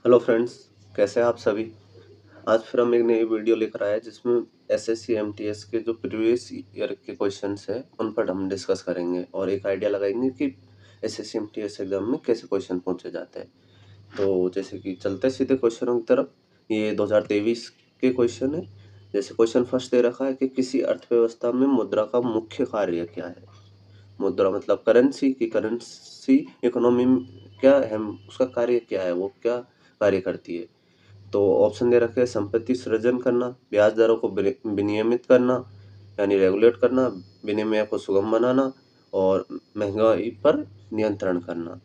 Hello friends, कैसे हैं आप सभी। आज फिर हम एक नई वीडियो लेकर आए हैं जिसमें एसएससी एमटीएस के जो प्रीवियस ईयर के क्वेश्चंस हैं उन पर हम डिस्कस करेंगे और एक आइडिया लगाएंगे कि एसएससी एमटीएस एग्जाम में कैसे क्वेश्चन पूछे जाते हैं। तो जैसे कि चलते सीधे क्वेश्चनों की तरफ। ये 2023 के क्वेश्चन है। जैसे क्वेश्चन फर्स्ट दे रखा है कि किसी अर्थव्यवस्था में मुद्रा का मुख्य कार्य क्या है। मुद्रा मतलब करेंसी की करेंसी इकोनॉमी में क्या है, उसका कार्य क्या है, वो क्या कार्य करती है। तो ऑप्शन दे रखे हैं संपत्ति सृजन करना, ब्याज दरों को विनियमित करना यानी रेगुलेट करना, विनिमय को सुगम बनाना और महंगाई पर नियंत्रण करना।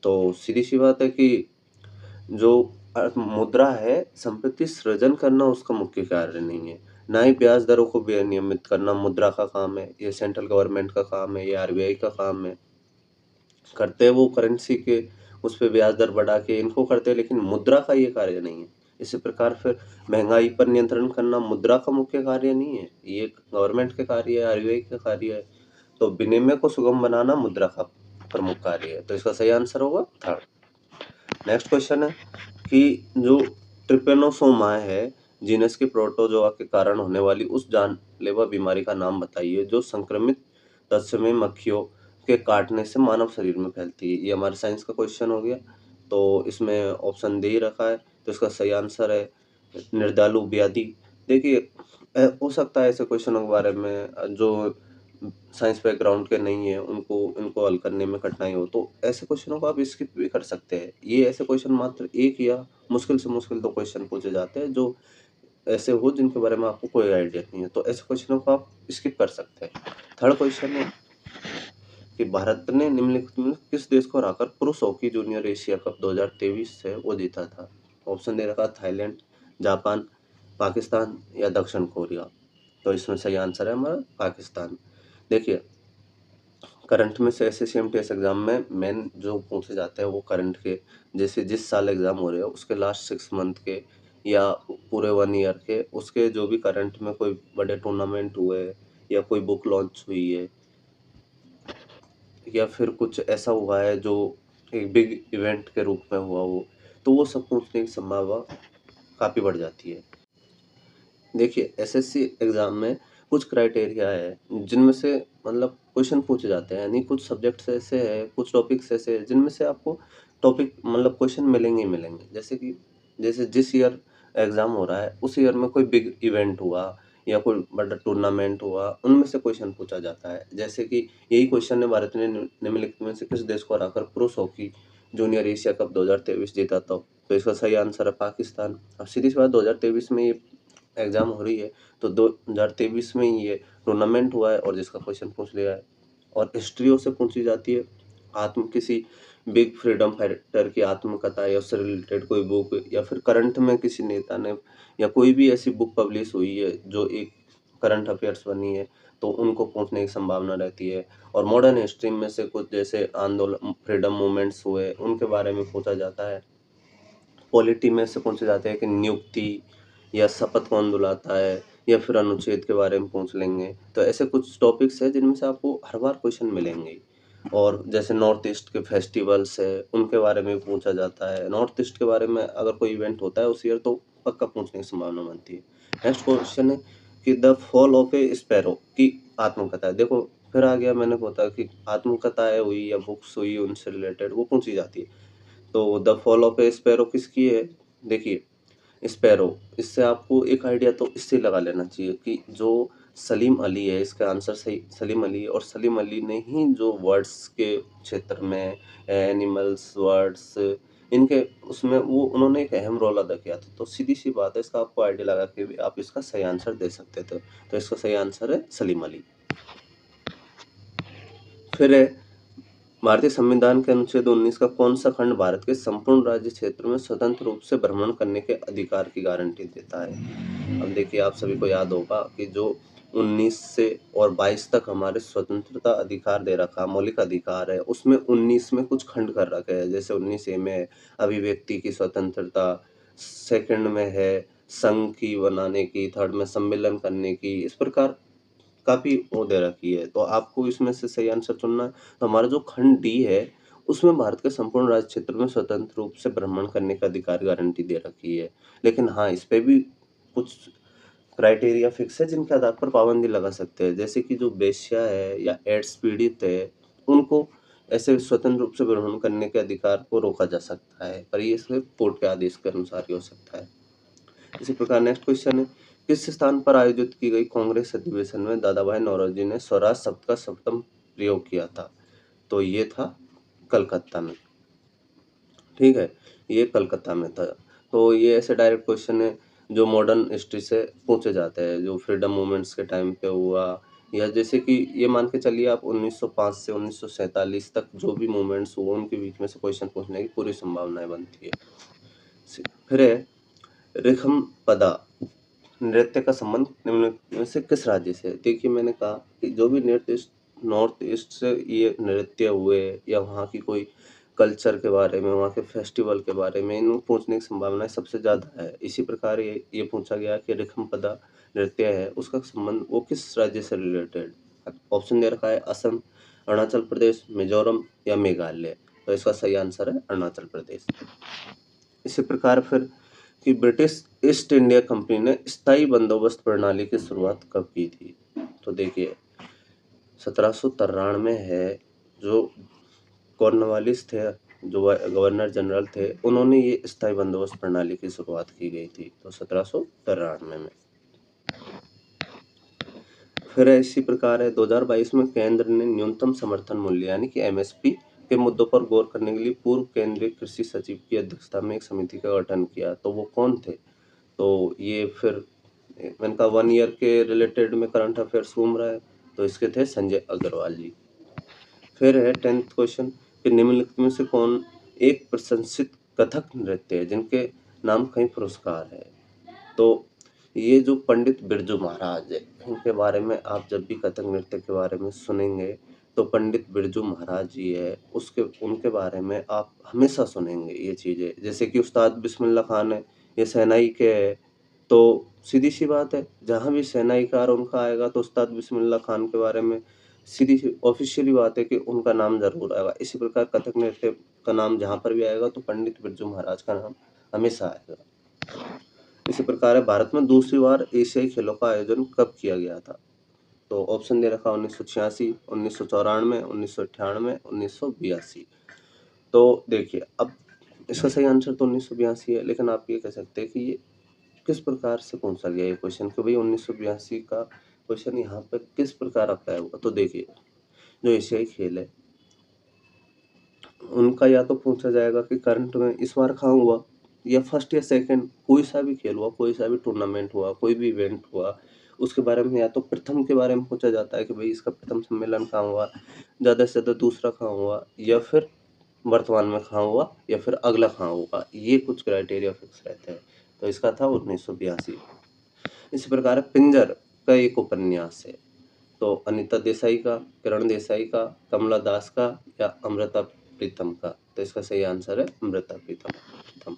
तो सीधी सी बात है कि जो मुद्रा है, संपत्ति सृजन करना उसका मुख्य कार्य नहीं है। ना ही ब्याज दरों को विनियमित करना मुद्रा का काम है, ये सेंट्रल गवर्नमेंट का काम है, ये आरबीआई का काम है। करते हैं वो करेंसी के उस पे ब्याज दर बढ़ा के इनको करते हैं, लेकिन मुद्रा का ये कार्य नहीं है। इसी प्रकार फिर महंगाई पर नियंत्रण करना मुद्रा का मुख्य कार्य नहीं है, ये गवर्नमेंट के कार्य है, आरबीआई का कार्य है। तो विनिमय को सुगम बनाना मुद्रा का प्रमुख कार्य है। तो इसका सही आंसर होगा थर्ड। नेक्स्ट क्वेश्चन है कि जो ट्रिपेनोसोमा है, जीनस के प्रोटोजोआ के कारण होने वाली उस जानलेवा बीमारी का नाम बताइए जो संक्रमित तत्समय मक्खियों के काटने से मानव शरीर में फैलती है। ये हमारे साइंस का क्वेश्चन हो गया। तो इसमें ऑप्शन दे ही रखा है, तो इसका सही आंसर है निर्दालु व्याधि। देखिए, हो सकता है ऐसे क्वेश्चनों के बारे में जो साइंस बैकग्राउंड के नहीं है उनको इनको हल करने में कठिनाई हो, तो ऐसे क्वेश्चनों को आप स्किप भी कर सकते हैं। ये ऐसे क्वेश्चन मात्र एक या मुश्किल से मुश्किल दो क्वेश्चन पूछे जाते हैं जो ऐसे हो जिनके बारे में आपको कोई आइडिया नहीं है, तो ऐसे क्वेश्चनों को आप स्किप कर सकते हैं। थर्ड क्वेश्चन है कि भारत ने निम्नलिखित में किस देश को हराकर पुरुष हॉकी जूनियर एशिया कप 2023 से वो जीता था। ऑप्शन दे रखा थाईलैंड, जापान, पाकिस्तान या दक्षिण कोरिया। तो इसमें सही आंसर है हमारा पाकिस्तान। देखिए, करंट में से एसएससी एमटीएस एग्जाम में मेन जो पूछे जाते हैं वो करंट के, जैसे जिस साल एग्जाम हो रहे हो उसके लास्ट 6 मंथ के या पूरे 1 ईयर के, उसके जो भी करंट में कोई बड़े टूर्नामेंट हुए या कोई बुक लॉन्च हुई है या फिर कुछ ऐसा हुआ है जो एक बिग इवेंट के रूप में हुआ हो, तो वो सब पूछने की संभावना काफ़ी बढ़ जाती है। देखिए, एसएससी एग्ज़ाम में कुछ क्राइटेरिया है जिनमें से मतलब क्वेश्चन पूछे जाते हैं, यानी कुछ सब्जेक्ट्स ऐसे हैं, कुछ टॉपिक्स ऐसे हैं जिनमें से आपको टॉपिक मतलब क्वेश्चन मिलेंगे ही मिलेंगे। जैसे कि जैसे जिस ईयर एग्ज़ाम हो रहा है उस ईयर में कोई बिग इवेंट हुआ या कोई बड़ा टूर्नामेंट हुआ, उनमें से क्वेश्चन पूछा जाता है। जैसे कि यही क्वेश्चन है, भारत ने निम्नलिखित में से किस देश को हराकर पुरुष हॉकी जूनियर एशिया कप 2023 जीता था? तो इसका सही आंसर है पाकिस्तान। अब सीधी सी बात, 2023 में ये एग्जाम हो रही है, तो 2023 में ही ये टूर्नामेंट हुआ है और जिसका क्वेश्चन पूछ लिया है। और हिस्ट्रियों से पूछी जाती है, आत्म किसी बिग फ्रीडम फाइटर की आत्मकथा या उससे रिलेटेड कोई बुक, या फिर करंट में किसी नेता ने या कोई भी ऐसी बुक पब्लिश हुई है जो एक करंट अफेयर्स बनी है, तो उनको पूछने की संभावना रहती है। और मॉडर्न हिस्ट्री में से कुछ जैसे आंदोलन फ्रीडम मूवमेंट्स हुए उनके बारे में पूछा जाता है। पॉलिटी में से पूछे जाते हैं कि नियुक्ति या शपथ कौन दिलाता है, या फिर अनुच्छेद के बारे में पूछ लेंगे। तो ऐसे कुछ टॉपिक्स हैं जिनमें से आपको हर बार क्वेश्चन मिलेंगे ही। और जैसे नॉर्थ ईस्ट के फेस्टिवल्स है उनके बारे में पूछा जाता है। नॉर्थ ईस्ट के बारे में अगर कोई इवेंट होता है उस ईयर, तो पक्का पूछने की संभावना बनती है। नेक्स्ट क्वेश्चन है कि the fall of A sparrow की आत्मकथा है। देखो, फिर आ गया, मैंने बताया कि आत्मकथाएं हुई या बुक्स हुई उनसे रिलेटेड वो पूछी जाती है। तो the fall of A sparrow किसकी है? देखिए, स्पैरो, इससे आपको एक आइडिया तो इससे लगा लेना चाहिए कि जो सलीम अली है, इसका आंसर सही सलीम अली है। और सलीम अली ने ही जो वर्ड्स के क्षेत्र में एनिमल्स वर्ड्स इनके उसमें वो उन्होंने एक अहम रोल अदा किया था। तो सीधी सी बात है, इसका आपको आइडिया लगा के भी आप इसका सही आंसर दे सकते थे। तो इसका सही आंसर है सलीम अली। फिर है, भारतीय संविधान के अनुच्छेद 19 का कौन सा खंड भारत के संपूर्ण राज्य क्षेत्र में स्वतंत्र रूप से भ्रमण करने के अधिकार की गारंटी देता है? अब देखिए, आप सभी को याद होगा कि जो 19 से और 22 तक हमारे स्वतंत्रता अधिकार दे रखा, मौलिक अधिकार है, उसमें 19 में कुछ खंड कर रखे हैं। जैसे 19 ए में है अभिव्यक्ति की स्वतंत्रता, सेकंड में है संघ की बनाने की, थर्ड में सम्मेलन करने की, इस प्रकार काफ़ी वो दे रखी है। तो आपको इसमें से सही आंसर चुनना है। तो हमारा जो खंड डी है उसमें भारत के संपूर्ण राज्य क्षेत्र में स्वतंत्र रूप से भ्रमण करने का अधिकार गारंटी दे रखी है। लेकिन हाँ, इस पे भी कुछ क्राइटेरिया फिक्स है जिनके आधार पर पाबंदी लगा सकते हैं। जैसे कि जो वेश्या है या एड्स पीड़ित है, उनको ऐसे स्वतंत्र रूप से भ्रमण करने के अधिकार को रोका जा सकता है, पर ये सिर्फ कोर्ट के आदेश के अनुसार ही हो सकता है। इसी प्रकार नेक्स्ट क्वेश्चन है, किस स्थान पर आयोजित की गई कांग्रेस अधिवेशन में दादा भाई नौरोजी ने स्वराज शब्द का सर्वप्रथम प्रयोग किया था? तो ये था कलकत्ता में। ठीक है, ये कलकत्ता में था। तो ये ऐसे डायरेक्ट क्वेश्चन है जो मॉडर्न हिस्ट्री से पूछे जाते हैं, जो फ्रीडम मूवमेंट्स के टाइम पे हुआ, या जैसे कि ये मान के चलिए आप 1905 से 1947 तक जो भी मूवमेंट्स हुए उनके बीच में से क्वेश्चन पूछने की पूरी संभावनाएं बनती है। फिर है रिखमपदा नृत्य का संबंध निम्नलिखित में से किस राज्य से है? देखिए, मैंने कहा कि जो भी नॉर्थ ईस्ट से ये नृत्य हुए या वहाँ की कोई कल्चर के बारे में, वहाँ के फेस्टिवल के बारे में इन पूछने की संभावना सबसे ज़्यादा है। इसी प्रकार ये पूछा गया कि रिखमपदा नृत्य है, उसका संबंध वो किस राज्य से रिलेटेड? ऑप्शन दे रखा है असम, अरुणाचल प्रदेश, मिजोरम या मेघालय। तो इसका सही आंसर है अरुणाचल प्रदेश। इसी प्रकार फिर कि ब्रिटिश ईस्ट इंडिया कंपनी ने स्थायी बंदोबस्त प्रणाली की शुरुआत कब की थी? तो देखिए 1793 है, जो कॉर्नवालिस थे, जो गवर्नर जनरल थे, उन्होंने ये स्थायी बंदोबस्त प्रणाली की शुरुआत की गई थी, तो 1793 में। फिर इसी प्रकार है 2022 में केंद्र ने न्यूनतम समर्थन मूल्य यानी कि एमएसपी के मुद्दों पर गौर करने के लिए पूर्व केंद्रीय कृषि सचिव की अध्यक्षता में एक समिति का गठन किया, तो वो कौन थे? तो ये फिर मैंने कहा 1 ईयर के रिलेटेड में करंट अफेयर्स घूम रहा है, तो इसके थे संजय अग्रवाल जी। फिर है 10th क्वेश्चन कि निम्नलिखित में से कौन एक प्रशंसित कथक नृत्य है जिनके नाम कई पुरस्कार है? तो ये जो पंडित बिरजू महाराज है, इनके बारे में आप जब भी कथक नृत्य के बारे में सुनेंगे तो पंडित बिरजू महाराज जी है, उसके उनके बारे में आप हमेशा सुनेंगे ये चीज़ें। जैसे कि उस्ताद बिस्मिल्लाह खान है, ये शहनाई के है, तो सीधी सी बात है, जहाँ भी शहनाईकार उनका आएगा तो उस्ताद बिस्मिल्लाह खान के बारे में सीधी सी ऑफिशियली बात है कि उनका नाम जरूर आएगा। इसी प्रकार कथक नृत्य का नाम जहाँ पर भी आएगा तो पंडित बिरजू महाराज का नाम हमेशा आएगा। इसी प्रकार है भारत में दूसरी बार एशियाई खेलों का आयोजन कब किया गया था? तो ऑप्शन दे रखा 1986, 1994, 1998, 1982। तो देखिए, अब इसका सही आंसर तो 1982 है, लेकिन आप ये कह सकते हैं कि ये किस प्रकार से पूछा गया ये क्वेश्चन कि भाई 1982 का क्वेश्चन यहाँ पे किस प्रकार अप्लाई होगा? तो देखिए, जो एशियाई खेल है उनका या तो पूछा जाएगा कि करंट में इस बार कहाँ हुआ, या फर्स्ट या सेकंड कोई सा भी खेल हुआ, कोई सा भी टूर्नामेंट हुआ, कोई भी इवेंट हुआ, उसके बारे में या तो प्रथम के बारे में पूछा जाता है कि भाई इसका प्रथम सम्मेलन कहाँ हुआ, ज़्यादा से ज़्यादा दूसरा कहाँ हुआ, या फिर वर्तमान में कहाँ हुआ, या फिर अगला कहाँ हुआ। ये कुछ क्राइटेरिया फिक्स रहते हैं, तो इसका था 1982। इसी प्रकार पिंजर का एक उपन्यास है, तो अनीता देसाई का, किरण देसाई का, कमला दास का या अमृता प्रीतम का? तो इसका सही आंसर है अमृता प्रीतम।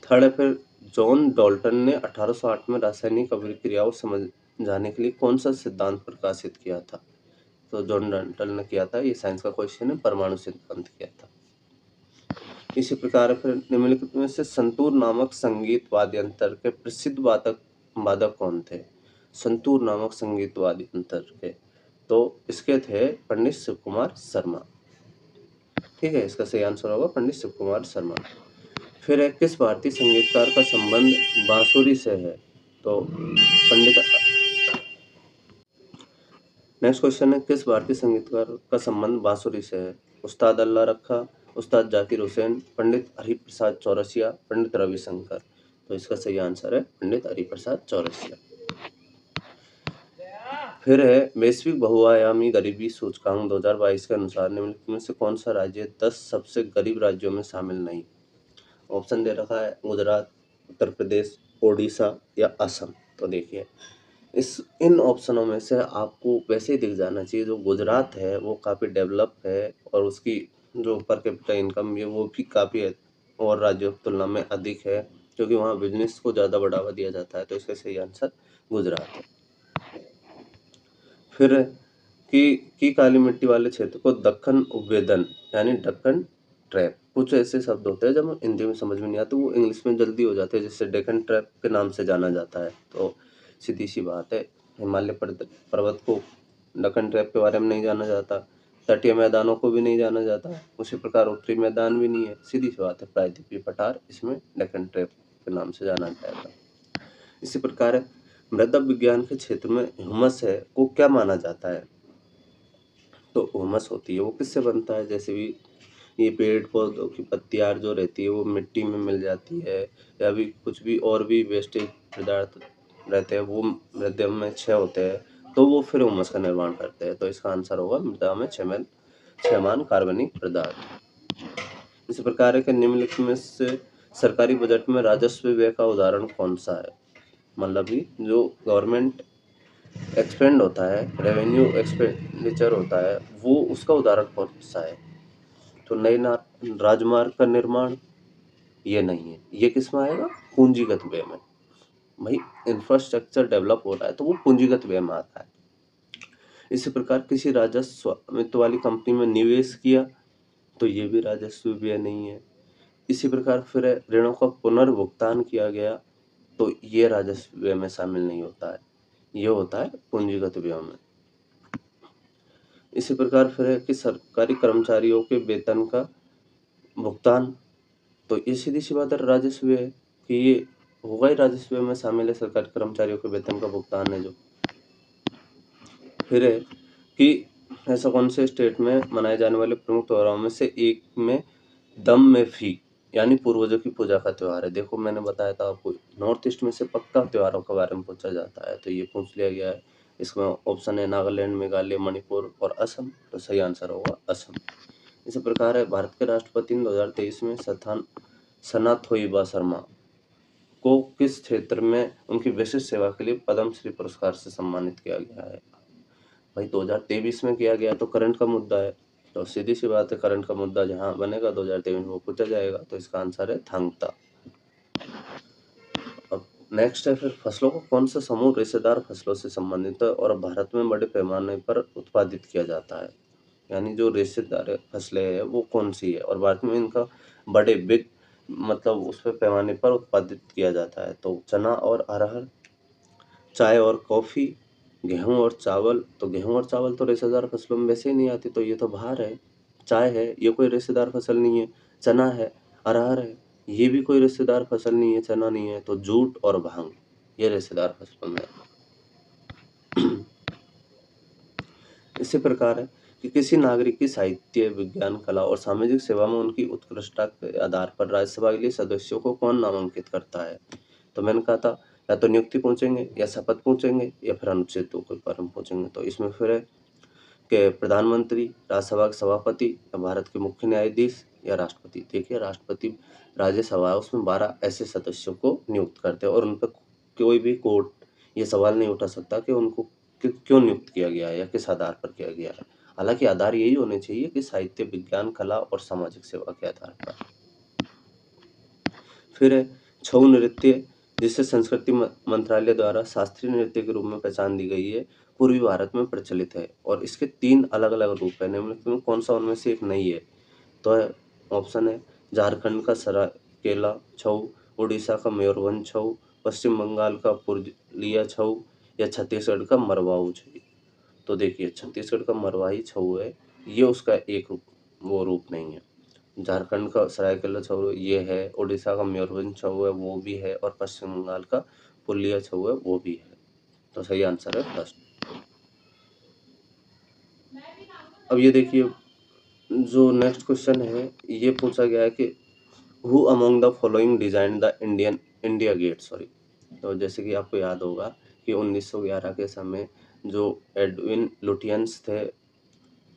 थर्ड है फिर जॉन डाल्टन ने 1808 में रासायनिक अभिक्रियाओं समझाने के लिए कौन सा सिद्धांत प्रकाशित किया था? तो जॉन डाल्टन ने किया था, ये साइंस का क्वेश्चन है, परमाणु सिद्धांत किया था। इसी प्रकार फिर निम्नलिखित में से संतूर नामक संगीत वाद्यंत्र के प्रसिद्ध वादक कौन थे? संतूर नामक संगीत वाद्यंत्र के, तो इसके थे पंडित शिव कुमार शर्मा। ठीक है, इसका सही आंसर होगा पंडित शिव कुमार शर्मा। फिर है किस भारतीय संगीतकार का संबंध बांसुरी से है? तो पंडित नेक्स्ट क्वेश्चन है किस भारतीय संगीतकार का संबंध बांसुरी से है? उस्ताद अल्लाह रखा, उस्ताद जाकिर हुसैन, पंडित हरिप्रसाद चौरसिया, पंडित रविशंकर। तो इसका सही आंसर है पंडित हरिप्रसाद चौरसिया। फिर है वैश्विक बहुआयामी गरीबी सूचकांक 2022 के अनुसार निम्नलिखित में से कौन सा राज्य 10 सबसे गरीब राज्यों में शामिल नहीं? ऑप्शन दे रखा है गुजरात, उत्तर प्रदेश, ओडिशा या असम। तो देखिए, इन ऑप्शनों में से आपको वैसे ही दिख जाना चाहिए जो गुजरात है वो काफ़ी डेवलप है और उसकी जो पर कैपिटा इनकम है वो भी काफ़ी है और राज्यों की तुलना में अधिक है, क्योंकि वहाँ बिजनेस को ज़्यादा बढ़ावा दिया जाता है। तो इसका सही आंसर गुजरात है। फिर कि काली मिट्टी वाले क्षेत्र को दक्कन उपवेदन यानी दक्कन ट्रैप, कुछ ऐसे शब्द होते हैं जब हिंदी में समझ में नहीं आते, वो इंग्लिश में जल्दी हो जाते हैं, जिससे डेक्कन ट्रैप के नाम से जाना जाता है। तो सीधी सी बात है, हिमालय पर्वत को दक्कन ट्रैप के बारे में नहीं जाना जाता, तटीय मैदानों को भी नहीं जाना जाता, उसी प्रकार उत्तरी मैदान भी नहीं है। सीधी सी बात है, प्रायद्वीपीय पठार इसमें डेक्कन ट्रैप के नाम से जाना जाएगा। इसी प्रकार मृदा विज्ञान के क्षेत्र में ह्यूमस है को क्या माना जाता है? तो ह्यूमस होती है वो किससे बनता है? जैसे भी ये पेड़ पौधों की पत्तियार जो रहती है वो मिट्टी में मिल जाती है, या भी कुछ भी और भी वेस्टेज पदार्थ रहते हैं वो मृदा में क्षय होते हैं, तो वो फिर ह्यूमस का निर्माण करते हैं। तो इसका आंसर होगा मृदा में क्षयमान कार्बनिक पदार्थ। इस प्रकार के निम्नलिखित में से सरकारी बजट में राजस्व व्यय का उदाहरण कौन सा है? मतलब कि जो गवर्नमेंट एक्सपेंड होता है, रेवेन्यू एक्सपेंडिचर होता है, वो उसका उदाहरण कौन सा है? तो नए राजमार्ग का निर्माण ये नहीं है, ये किस में आएगा? पूंजीगत व्यय में। भाई इंफ्रास्ट्रक्चर डेवलप हो रहा है तो वो पूंजीगत व्यय में आता है। इसी प्रकार किसी राजस्व स्वामित्व वाली कंपनी में निवेश किया तो ये भी राजस्व व्यय नहीं है। इसी प्रकार फिर ऋणों का पुनर्भुगतान किया गया तो ये राजस्व व्यय में शामिल नहीं होता है, ये होता है पूंजीगत व्यय में। इसी प्रकार फिर है कि सरकारी कर्मचारियों के वेतन का भुगतान, तो ये सीधी सी बात है राजस्व है कि ये होगा ही, राजस्व में शामिल है, सरकारी कर्मचारियों के वेतन का भुगतान है जो। फिर है कि ऐसा कौन से स्टेट में मनाए जाने वाले प्रमुख त्योहारों में से एक में दम में फी यानी पूर्वजों की पूजा का त्योहार है। देखो मैंने बताया था आपको, नॉर्थ ईस्ट में से पक्का त्योहारों के बारे में पूछा जाता है, तो ये पूछ लिया गया है। इसमें ऑप्शन है नागालैंड, मेघालय, मणिपुर और असम, तो सही आंसर होगा असम। इसी प्रकार है भारत के राष्ट्रपति ने 2023 में सना थोईबा शर्मा को किस क्षेत्र में उनकी विशिष्ट सेवा के लिए पद्म श्री पुरस्कार से सम्मानित किया गया है? भाई 2023 में किया गया तो करंट का मुद्दा है, तो सीधी सी बात है करंट का मुद्दा जहां बनेगा 2023 में वो पूछा जाएगा, तो इसका आंसर है थांगता। अब नेक्स्ट है फिर फसलों को कौन सा समूह रेशेदार फसलों से संबंधित है और भारत में बड़े पैमाने पर उत्पादित किया जाता है? यानी जो रेशेदार फसलें है वो कौन सी है और भारत में इनका बड़े बिग मतलब उस पे पैमाने पर उत्पादित किया जाता है? तो चना और अरहर, चाय और कॉफी, गेहूं और चावल। तो गेहूं और चावल तो रेशेदार फसलों में वैसे ही नहीं आती, तो ये तो बाहर है। चाय है, ये कोई रेशेदार फसल नहीं है। चना है, अरहर है, ये भी कोई रेशेदार फसल नहीं है, चना नहीं है। तो जूट और भांग ये रेशेदार फसलों में है। इसी प्रकार है कि किसी नागरिक की साहित्य, विज्ञान, कला और सामाजिक सेवा में उनकी उत्कृष्टता के आधार पर राज्यसभा के लिए सदस्यों को कौन नामांकित करता है? तो मैंने कहा था या तो नियुक्ति पूछेंगे या शपथ पूछेंगे या फिर अनुच्छेदों के बारे में पूछेंगे। तो इसमें फिर है कि प्रधानमंत्री, राज्यसभा के सभापति या भारत के मुख्य न्यायाधीश या राष्ट्रपति। देखिए राष्ट्रपति राज्यसभा है उसमें 12 ऐसे सदस्यों को नियुक्त करते हैं और उन पर कोई भी कोर्ट ये सवाल नहीं उठा सकता कि उनको क्यों नियुक्त किया गया है या किस आधार पर किया गया है। हालांकि आधार यही होने चाहिए कि साहित्य, विज्ञान, कला और सामाजिक सेवा के आधार पर। फिर है छऊ नृत्य, जिसे संस्कृति मंत्रालय द्वारा शास्त्रीय नृत्य के रूप में पहचान दी गई है, पूर्वी भारत में प्रचलित है और इसके 3 अलग-अलग रूप है। निम्नलिखित में कौन सा उनमें से एक नहीं है? तो ऑप्शन है झारखंड का सरायकेला छऊ, उड़ीसा का मयूरभंज छऊ, पश्चिम बंगाल का पुरुलिया छऊ या छत्तीसगढ़ का मरवाऊ छऊ। तो देखिए छत्तीसगढ़ का मरवाही छऊ है, ये उसका एक रूप नहीं है। झारखंड का सरायकेला छऊ ये है, उड़ीसा का मयूरभंज छऊ है वो भी है और पश्चिम बंगाल का पुरुलिया छऊ है वो भी है। तो सही आंसर है फर्स्ट। अब ये देखिए जो नेक्स्ट क्वेश्चन है ये पूछा गया है कि who among the following design the India Gate, sorry. तो जैसे कि आपको याद होगा कि 1911 के समय जो एडविन लुटियंस थे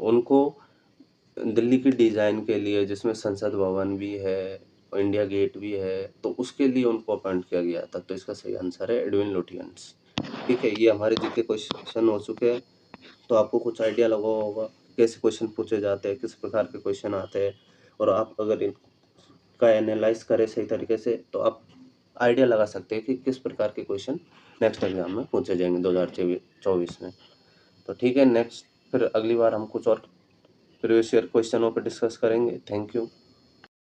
उनको दिल्ली की डिजाइन के लिए, जिसमें संसद भवन भी है और इंडिया गेट भी है, तो उसके लिए उनको अपॉइंट किया गया था। तो इसका सही आंसर है एडविन लुटियंस। ठीक है, ये हमारे जीके क्वेश्चन हो चुके हैं। तो आपको कुछ आइडिया लगा होगा कैसे क्वेश्चन पूछे जाते हैं, किस प्रकार के क्वेश्चन आते हैं, और आप अगर इनका एनालाइज करें सही तरीके से तो आप आइडिया लगा सकते हैं कि किस प्रकार के क्वेश्चन नेक्स्ट एग्जाम में पूछे जाएंगे 2024 में। तो ठीक है, नेक्स्ट फिर अगली बार हम कुछ और प्रीवियस ईयर क्वेश्चनों पर डिस्कस करेंगे। Thank you.